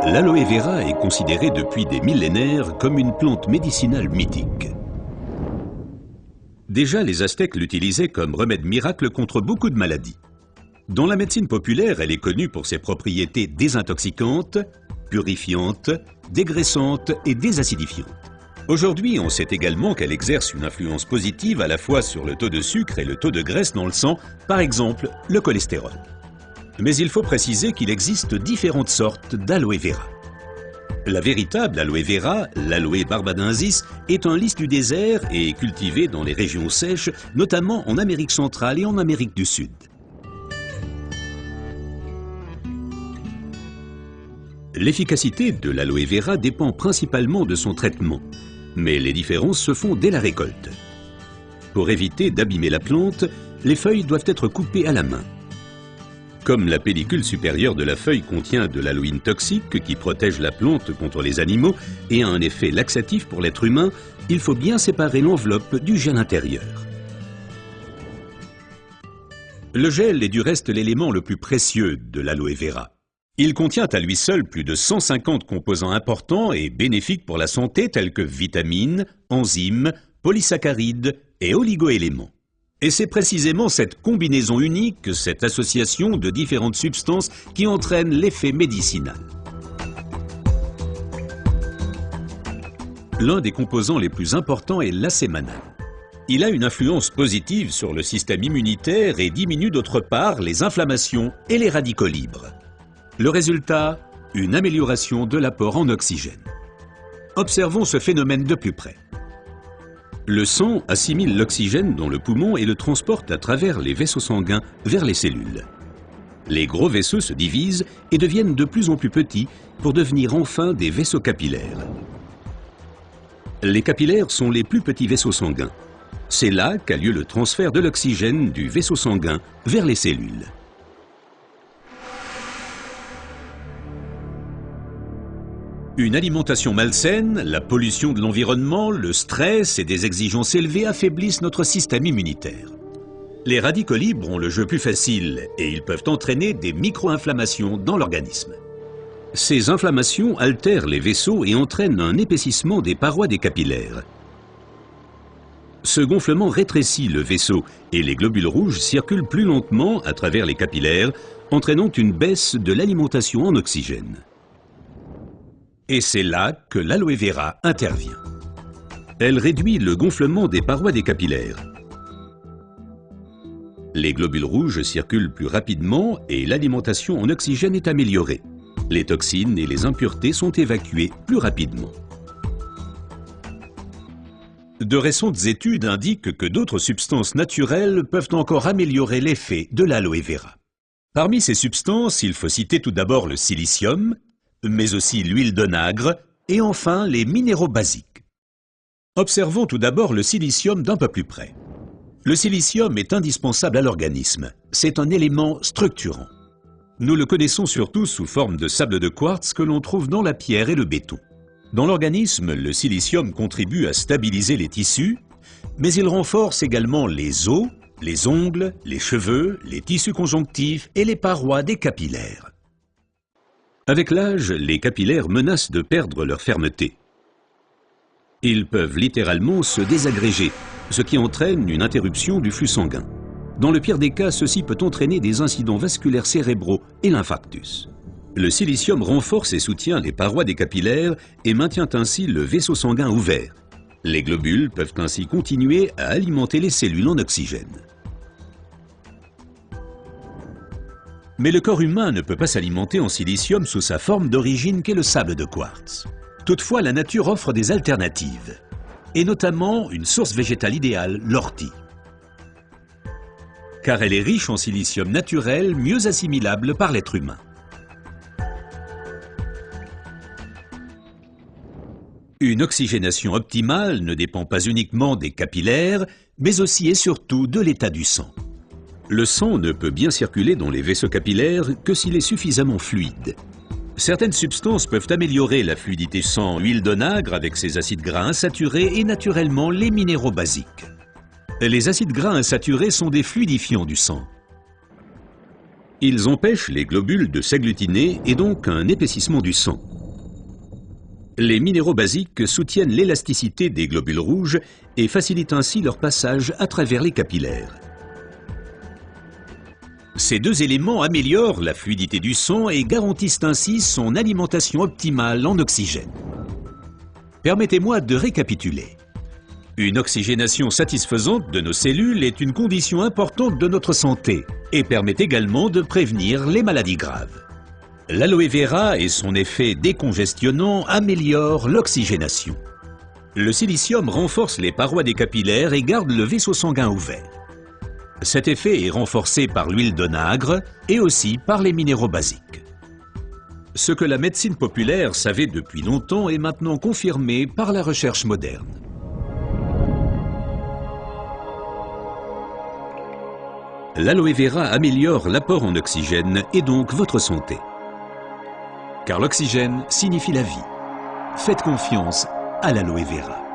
L'aloe vera est considérée depuis des millénaires comme une plante médicinale mythique. Déjà, les Aztèques l'utilisaient comme remède miracle contre beaucoup de maladies. Dans la médecine populaire, elle est connue pour ses propriétés désintoxicantes, purifiantes, dégraissantes et désacidifiantes. Aujourd'hui, on sait également qu'elle exerce une influence positive à la fois sur le taux de sucre et le taux de graisse dans le sang, par exemple le cholestérol. Mais il faut préciser qu'il existe différentes sortes d'aloe vera. La véritable aloe vera, l'aloe barbadensis, est un lys du désert et est cultivée dans les régions sèches, notamment en Amérique centrale et en Amérique du Sud. L'efficacité de l'aloe vera dépend principalement de son traitement, mais les différences se font dès la récolte. Pour éviter d'abîmer la plante, les feuilles doivent être coupées à la main. Comme la pellicule supérieure de la feuille contient de l'aloïne toxique qui protège la plante contre les animaux et a un effet laxatif pour l'être humain, il faut bien séparer l'enveloppe du gel intérieur. Le gel est du reste l'élément le plus précieux de l'aloe vera. Il contient à lui seul plus de 150 composants importants et bénéfiques pour la santé tels que vitamines, enzymes, polysaccharides et oligoéléments. Et c'est précisément cette combinaison unique, cette association de différentes substances qui entraîne l'effet médicinal. L'un des composants les plus importants est l'acémanal. Il a une influence positive sur le système immunitaire et diminue d'autre part les inflammations et les radicaux libres. Le résultat, une amélioration de l'apport en oxygène. Observons ce phénomène de plus près. Le sang assimile l'oxygène dans le poumon et le transporte à travers les vaisseaux sanguins vers les cellules. Les gros vaisseaux se divisent et deviennent de plus en plus petits pour devenir enfin des vaisseaux capillaires. Les capillaires sont les plus petits vaisseaux sanguins. C'est là qu'a lieu le transfert de l'oxygène du vaisseau sanguin vers les cellules. Une alimentation malsaine, la pollution de l'environnement, le stress et des exigences élevées affaiblissent notre système immunitaire. Les radicaux libres ont le jeu plus facile et ils peuvent entraîner des micro-inflammations dans l'organisme. Ces inflammations altèrent les vaisseaux et entraînent un épaississement des parois des capillaires. Ce gonflement rétrécit le vaisseau et les globules rouges circulent plus lentement à travers les capillaires, entraînant une baisse de l'alimentation en oxygène. Et c'est là que l'aloe vera intervient. Elle réduit le gonflement des parois des capillaires. Les globules rouges circulent plus rapidement et l'alimentation en oxygène est améliorée. Les toxines et les impuretés sont évacuées plus rapidement. De récentes études indiquent que d'autres substances naturelles peuvent encore améliorer l'effet de l'aloe vera. Parmi ces substances, il faut citer tout d'abord le silicium, mais aussi l'huile d'onagre et enfin les minéraux basiques. Observons tout d'abord le silicium d'un peu plus près. Le silicium est indispensable à l'organisme. C'est un élément structurant. Nous le connaissons surtout sous forme de sable de quartz que l'on trouve dans la pierre et le béton. Dans l'organisme, le silicium contribue à stabiliser les tissus, mais il renforce également les os, les ongles, les cheveux, les tissus conjonctifs et les parois des capillaires. Avec l'âge, les capillaires menacent de perdre leur fermeté. Ils peuvent littéralement se désagréger, ce qui entraîne une interruption du flux sanguin. Dans le pire des cas, ceci peut entraîner des incidents vasculaires cérébraux et l'infarctus. Le silicium renforce et soutient les parois des capillaires et maintient ainsi le vaisseau sanguin ouvert. Les globules peuvent ainsi continuer à alimenter les cellules en oxygène. Mais le corps humain ne peut pas s'alimenter en silicium sous sa forme d'origine qu'est le sable de quartz. Toutefois, la nature offre des alternatives, et notamment une source végétale idéale, l'ortie. Car elle est riche en silicium naturel, mieux assimilable par l'être humain. Une oxygénation optimale ne dépend pas uniquement des capillaires, mais aussi et surtout de l'état du sang. Le sang ne peut bien circuler dans les vaisseaux capillaires que s'il est suffisamment fluide. Certaines substances peuvent améliorer la fluidité sang, huile d'onagre avec ses acides gras insaturés et naturellement les minéraux basiques. Les acides gras insaturés sont des fluidifiants du sang. Ils empêchent les globules de s'agglutiner et donc un épaississement du sang. Les minéraux basiques soutiennent l'élasticité des globules rouges et facilitent ainsi leur passage à travers les capillaires. Ces deux éléments améliorent la fluidité du sang et garantissent ainsi son alimentation optimale en oxygène. Permettez-moi de récapituler. Une oxygénation satisfaisante de nos cellules est une condition importante de notre santé et permet également de prévenir les maladies graves. L'aloe vera et son effet décongestionnant améliorent l'oxygénation. Le silicium renforce les parois des capillaires et garde le vaisseau sanguin ouvert. Cet effet est renforcé par l'huile d'onagre et aussi par les minéraux basiques. Ce que la médecine populaire savait depuis longtemps est maintenant confirmé par la recherche moderne. L'aloe vera améliore l'apport en oxygène et donc votre santé. Car l'oxygène signifie la vie. Faites confiance à l'aloe vera.